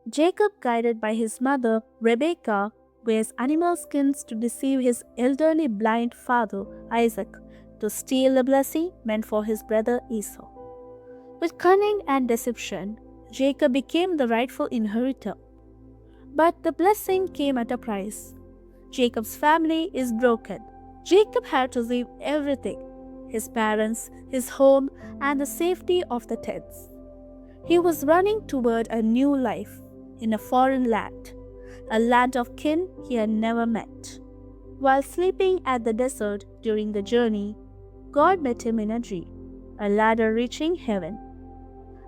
Jacob, guided by his mother Rebekah, wears animal skins to deceive his elderly blind father Isaac, to steal the blessing meant for his brother Esau. With cunning and deception, Jacob became the rightful inheritor. But the blessing came at a price. Jacob's family is broken. Jacob had to leave everything: his parents, his home, and the safety of the tents. He was running toward a new life in a foreign land, a land of kin he had never met. While sleeping at the desert during the journey, God met him in a dream, a ladder reaching heaven,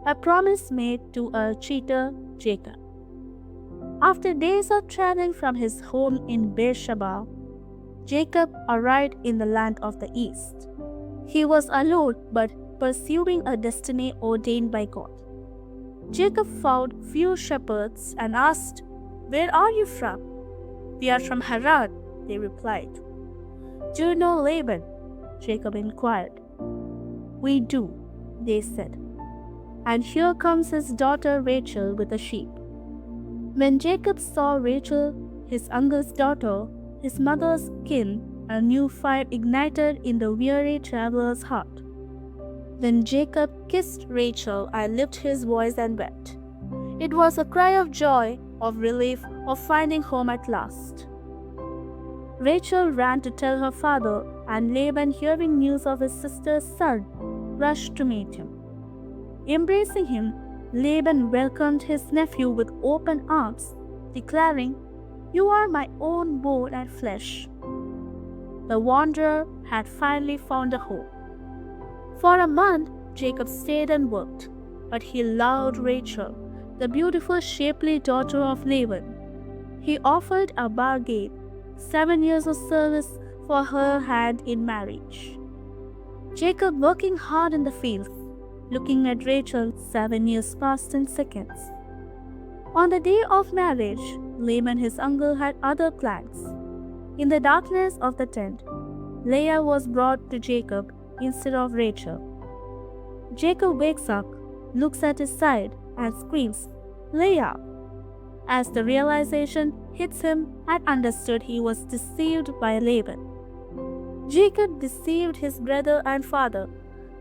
a promise made to a cheater, Jacob. After days of traveling from his home in Beersheba, Jacob arrived in the land of the east. He was alone but pursuing a destiny ordained by God. Jacob found few shepherds and asked, "Where are you from?" "We are from Haran," they replied. "Do you know Laban?" Jacob inquired. "We do," they said. "And here comes his daughter Rachel with the sheep." When Jacob saw Rachel, his uncle's daughter, his mother's kin, a new fire ignited in the weary traveler's heart. Then Jacob kissed Rachel and lifted his voice and wept. It was a cry of joy, of relief, of finding home at last. Rachel ran to tell her father, and Laban, hearing news of his sister's son, rushed to meet him. Embracing him, Laban welcomed his nephew with open arms, declaring, "You are my own bone and flesh." The wanderer had finally found a home. For a month, Jacob stayed and worked, but he loved Rachel, the beautiful, shapely daughter of Laban. He offered a bargain, 7 years of service for her hand in marriage. Jacob, working hard in the fields, looking at Rachel, 7 years passed in seconds. On the day of marriage, Laban, his uncle, had other plans. In the darkness of the tent, Leah was brought to Jacob instead of Rachel. Jacob wakes up, looks at his side, and screams, "Leah!" as the realization hits him and understood he was deceived by Laban. Jacob deceived his brother and father,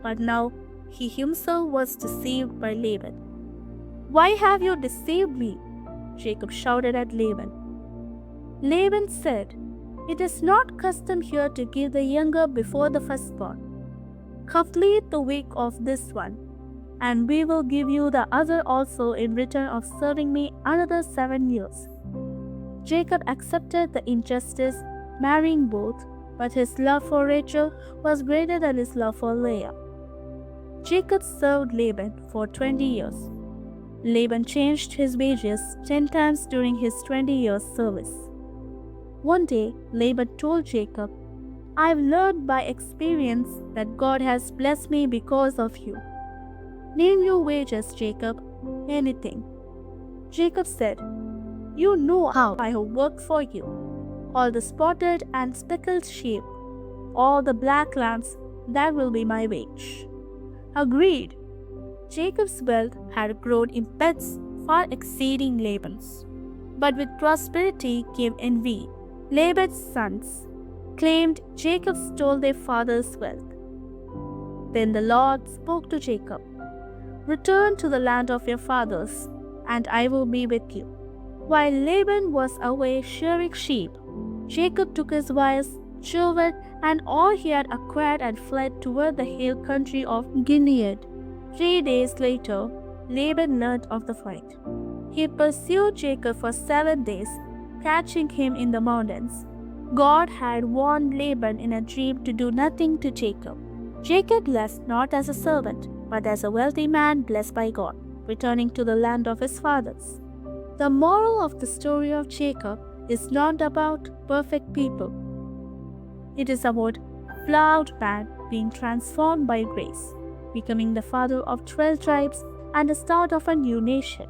but now he himself was deceived by Laban. "Why have you deceived me?" Jacob shouted at Laban. Laban said, "It is not custom here to give the younger before the firstborn. Complete the week of this one, and we will give you the other also in return of serving me another 7 years." Jacob accepted the injustice, marrying both, but his love for Rachel was greater than his love for Leah. Jacob served Laban for 20 years. Laban changed his wages 10 times during his 20 years service. One day, Laban told Jacob, "I've learned by experience that God has blessed me because of you. Name your wages, Jacob, anything." Jacob said, "You know how I have worked for you. All the spotted and speckled sheep, all the black lambs, that will be my wage." Agreed. Jacob's wealth had grown immense, far exceeding Laban's. But with prosperity came envy. Laban's sons claimed Jacob stole their father's wealth. Then the Lord spoke to Jacob, "Return to the land of your fathers, and I will be with you." While Laban was away shearing sheep, Jacob took his wives, children, and all he had acquired and fled toward the hill country of Gilead. 3 days later, Laban learned of the fight. He pursued Jacob for 7 days, catching him in the mountains. God had warned Laban in a dream to do nothing to Jacob. Jacob left not as a servant, but as a wealthy man blessed by God, returning to the land of his fathers. The moral of the story of Jacob is not about perfect people. It is about flawed man being transformed by grace, becoming the father of 12 tribes and the start of a new nation.